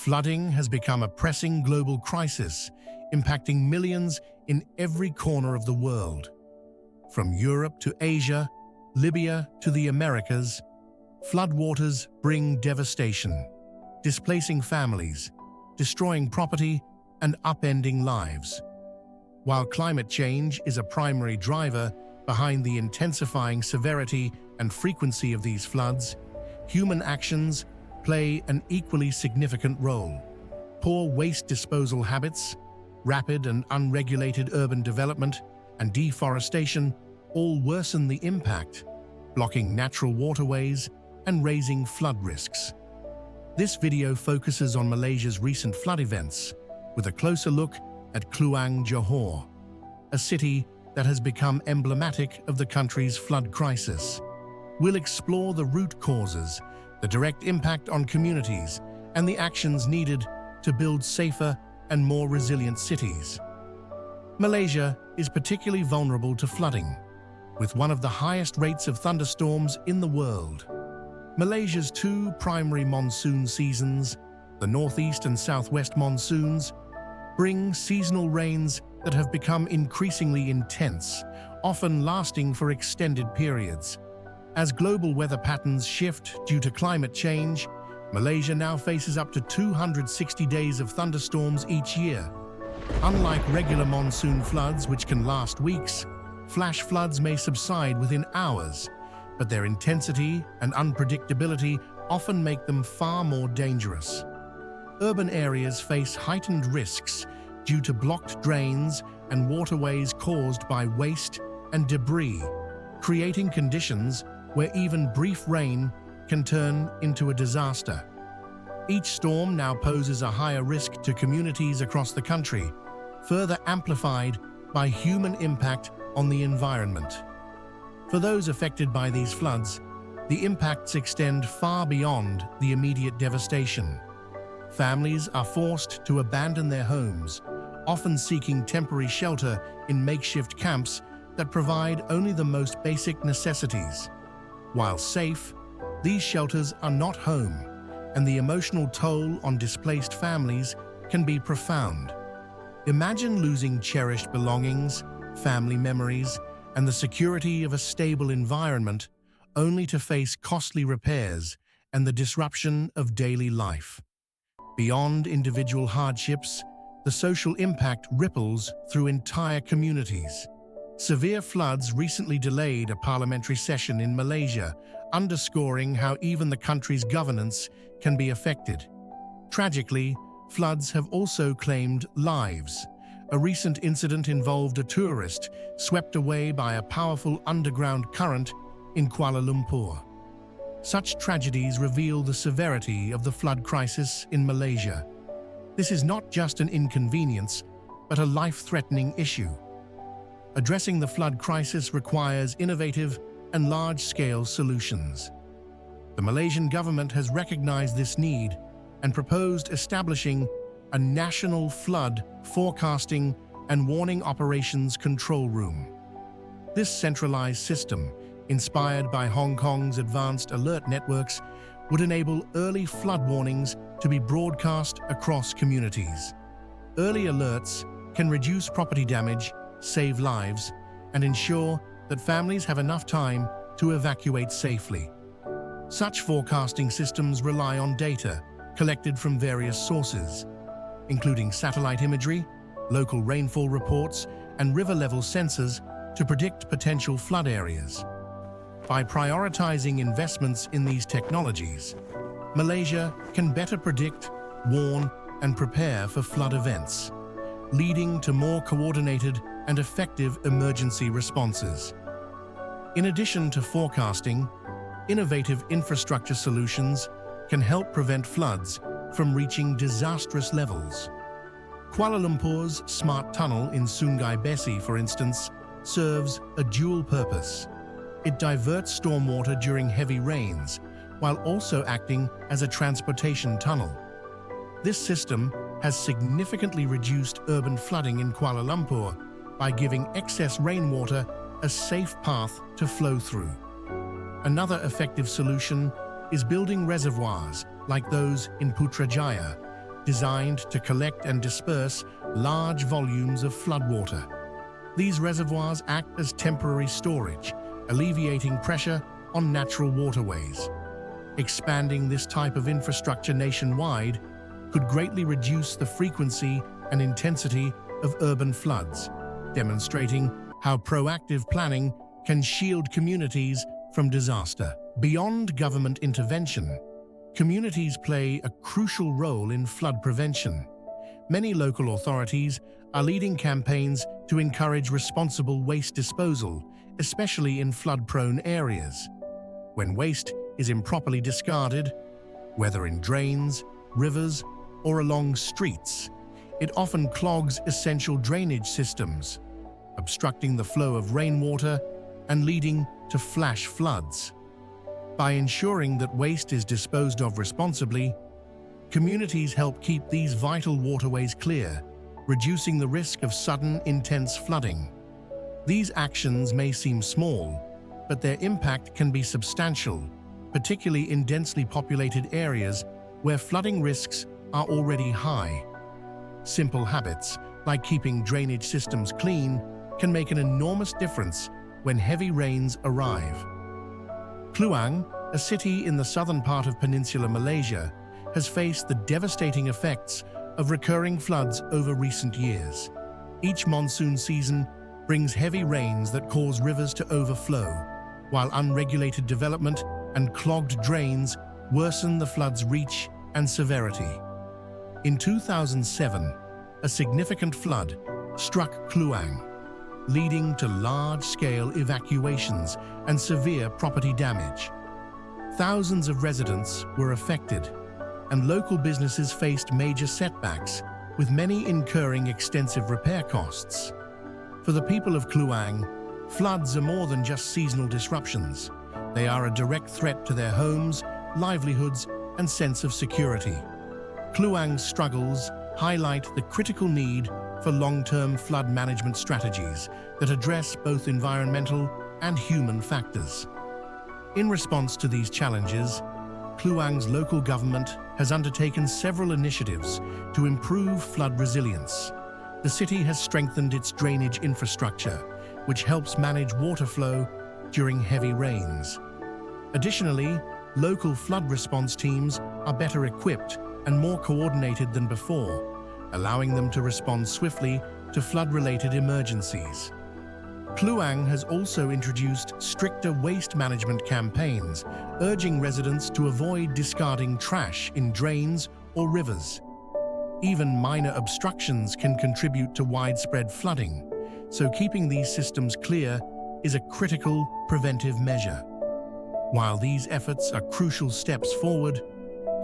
Flooding has become a pressing global crisis, impacting millions in every corner of the world. From Europe to Asia, Libya to the Americas, floodwaters bring devastation, displacing families, destroying property, and upending lives. While climate change is a primary driver behind the intensifying severity and frequency of these floods, human actions play an equally significant role. Poor waste disposal habits, rapid and unregulated urban development, and deforestation all worsen the impact, blocking natural waterways and raising flood risks. This video focuses on Malaysia's recent flood events, with a closer look at Kluang Johor, a city that has become emblematic of the country's flood crisis. We'll explore the root causes, the direct impact on communities, and the actions needed to build safer and more resilient cities. Malaysia is particularly vulnerable to flooding, with one of the highest rates of thunderstorms in the world. Malaysia's two primary monsoon seasons, the northeast and southwest monsoons, bring seasonal rains that have become increasingly intense, often lasting for extended periods. As global weather patterns shift due to climate change, Malaysia now faces up to 260 days of thunderstorms each year. Unlike regular monsoon floods, which can last weeks, flash floods may subside within hours, but their intensity and unpredictability often make them far more dangerous. Urban areas face heightened risks due to blocked drains and waterways caused by waste and debris, creating conditions where even brief rain can turn into a disaster. Each storm now poses a higher risk to communities across the country, further amplified by human impact on the environment. For those affected by these floods, the impacts extend far beyond the immediate devastation. Families are forced to abandon their homes, often seeking temporary shelter in makeshift camps that provide only the most basic necessities. While safe, these shelters are not home, and the emotional toll on displaced families can be profound. Imagine losing cherished belongings, family memories, and the security of a stable environment, only to face costly repairs and the disruption of daily life. Beyond individual hardships, the social impact ripples through entire communities. Severe floods recently delayed a parliamentary session in Malaysia, underscoring how even the country's governance can be affected. Tragically, floods have also claimed lives. A recent incident involved a tourist swept away by a powerful underground current in Kuala Lumpur. Such tragedies reveal the severity of the flood crisis in Malaysia. This is not just an inconvenience, but a life-threatening issue. Addressing the flood crisis requires innovative and large-scale solutions. The Malaysian government has recognized this need and proposed establishing a national flood forecasting and warning operations control room. This centralized system, inspired by Hong Kong's advanced alert networks, would enable early flood warnings to be broadcast across communities. Early alerts can reduce property damage, save lives, and ensure that families have enough time to evacuate safely. Such forecasting systems rely on data collected from various sources, including satellite imagery, local rainfall reports, and river-level sensors to predict potential flood areas. By prioritizing investments in these technologies, Malaysia can better predict, warn, and prepare for flood events, leading to more coordinated and effective emergency responses. In addition to forecasting, innovative infrastructure solutions can help prevent floods from reaching disastrous levels. Kuala Lumpur's smart tunnel in Sungai Besi, for instance, serves a dual purpose. It diverts stormwater during heavy rains, while also acting as a transportation tunnel. This system has significantly reduced urban flooding in Kuala Lumpur by giving excess rainwater a safe path to flow through. Another effective solution is building reservoirs like those in Putrajaya, designed to collect and disperse large volumes of floodwater. These reservoirs act as temporary storage, alleviating pressure on natural waterways. Expanding this type of infrastructure nationwide could greatly reduce the frequency and intensity of urban floods, demonstrating how proactive planning can shield communities from disaster. Beyond government intervention, communities play a crucial role in flood prevention. Many local authorities are leading campaigns to encourage responsible waste disposal, especially in flood-prone areas. When waste is improperly discarded, whether in drains, rivers, or along streets, it often clogs essential drainage systems, obstructing the flow of rainwater and leading to flash floods. By ensuring that waste is disposed of responsibly, communities help keep these vital waterways clear, reducing the risk of sudden, intense flooding. These actions may seem small, but their impact can be substantial, particularly in densely populated areas where flooding risks are already high. Simple habits, like keeping drainage systems clean, can make an enormous difference when heavy rains arrive. Kluang, a city in the southern part of Peninsular Malaysia, has faced the devastating effects of recurring floods over recent years. Each monsoon season brings heavy rains that cause rivers to overflow, while unregulated development and clogged drains worsen the flood's reach and severity. In 2007, a significant flood struck Kluang, leading to large-scale evacuations and severe property damage. Thousands of residents were affected, and local businesses faced major setbacks, with many incurring extensive repair costs. For the people of Kluang, floods are more than just seasonal disruptions. They are a direct threat to their homes, livelihoods, and sense of security. Kluang's struggles highlight the critical need for long-term flood management strategies that address both environmental and human factors. In response to these challenges, Kluang's local government has undertaken several initiatives to improve flood resilience. The city has strengthened its drainage infrastructure, which helps manage water flow during heavy rains. Additionally, local flood response teams are better equipped and more coordinated than before, allowing them to respond swiftly to flood-related emergencies. Kluang has also introduced stricter waste management campaigns, urging residents to avoid discarding trash in drains or rivers. Even minor obstructions can contribute to widespread flooding, so keeping these systems clear is a critical preventive measure. While these efforts are crucial steps forward,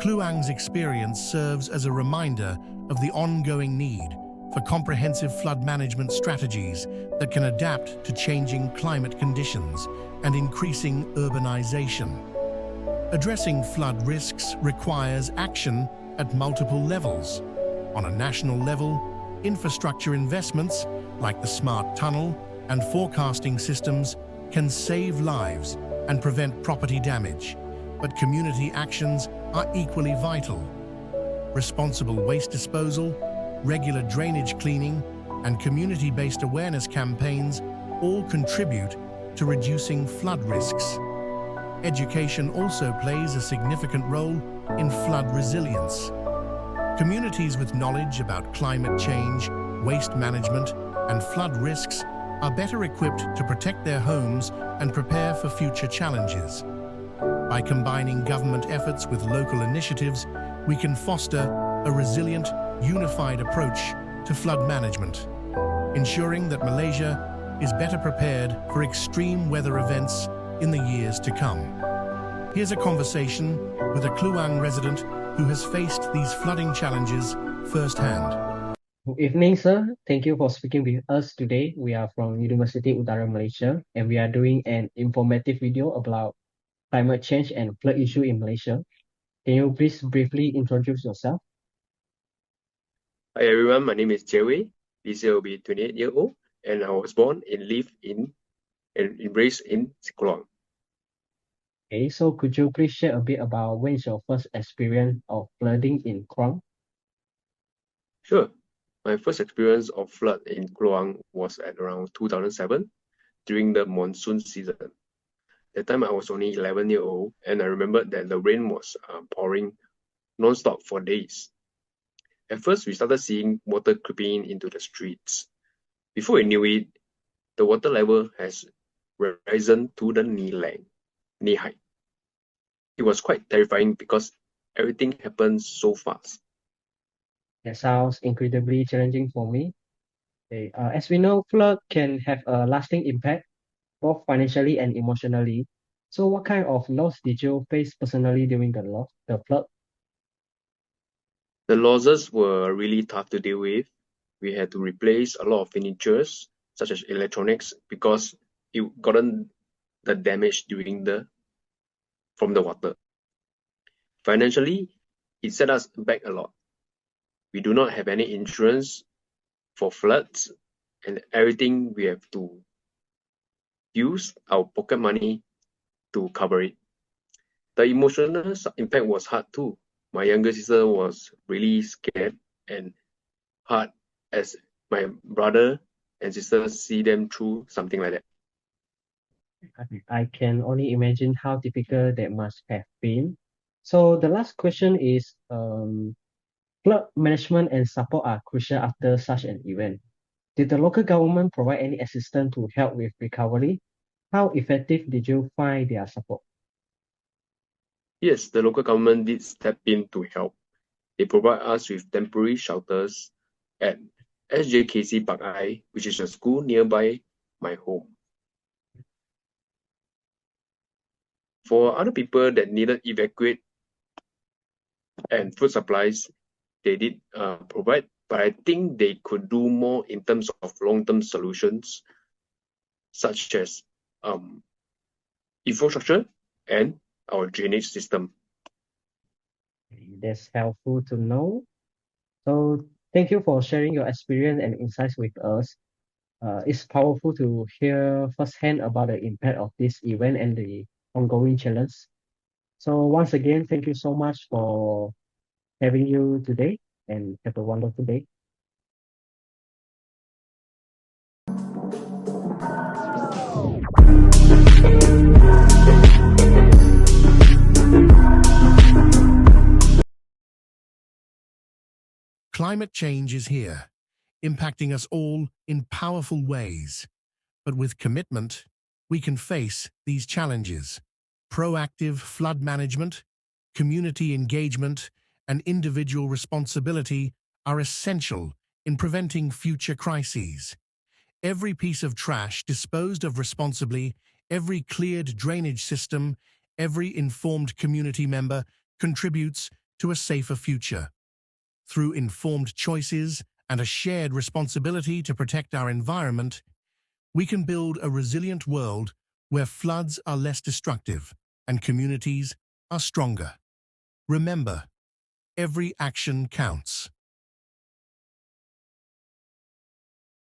Kluang's experience serves as a reminder of the ongoing need for comprehensive flood management strategies that can adapt to changing climate conditions and increasing urbanization. Addressing flood risks requires action at multiple levels. On a national level, infrastructure investments like the smart tunnel and forecasting systems can save lives and prevent property damage, but community actions are equally vital. Responsible waste disposal, regular drainage cleaning, and community-based awareness campaigns all contribute to reducing flood risks. Education also plays a significant role in flood resilience. Communities with knowledge about climate change, waste management, and flood risks are better equipped to protect their homes and prepare for future challenges. By combining government efforts with local initiatives, we can foster a resilient, unified approach to flood management, ensuring that Malaysia is better prepared for extreme weather events in the years to come. Here's a conversation with a Kluang resident who has faced these flooding challenges firsthand. Good evening, sir. Thank you for speaking with us today. We are from University Utara Malaysia, and we are doing an informative video about climate change and flood issue in Malaysia. Can you please briefly introduce yourself? Hi everyone, my name is Jerry. This year will be 28 years old, and I was born and live in and raised in Kluang. Okay, so could you please share a bit about when is your first experience of flooding in Kluang? Sure. My first experience of flood in Kluang was at around 2007 during the monsoon season. That time I was only 11 years old, and I remember that the rain was pouring non-stop for days. At first, we started seeing water creeping into the streets. Before we knew it, the water level has risen to the knee height. It was quite terrifying because everything happened so fast. That sounds incredibly challenging for me. Okay. As we know, flood can have a lasting impact, both financially and emotionally. So, what kind of loss did you face personally during the flood? The losses were really tough to deal with. We had to replace a lot of furnitures, such as electronics, because it gotten the damage from the water. Financially, it set us back a lot. We do not have any insurance for floods, and everything we have to use our pocket money to cover it. The emotional impact was hard too. My younger sister was really scared and hard as my brother and sister see them through something like that. I can only imagine how difficult that must have been. So, the last question is flood management and support are crucial after such an event. Did the local government provide any assistance to help with recovery? How effective did you find their support? Yes, the local government did step in to help. They provide us with temporary shelters at SJKC Park I, which is a school nearby my home. For other people that needed evacuate and food supplies, they did provide, but I think they could do more in terms of long-term solutions, such as infrastructure and our drainage system. That's helpful to know. So, thank you for sharing your experience and insights with us. It's powerful to hear firsthand about the impact of this event and the ongoing challenge. So, once again, thank you so much for having you today and have a wonderful day. Climate change is here, impacting us all in powerful ways. But with commitment, we can face these challenges. Proactive flood management, community engagement, and individual responsibility are essential in preventing future crises. Every piece of trash disposed of responsibly, every cleared drainage system, every informed community member contributes to a safer future. Through informed choices and a shared responsibility to protect our environment, we can build a resilient world where floods are less destructive and communities are stronger. Remember, every action counts.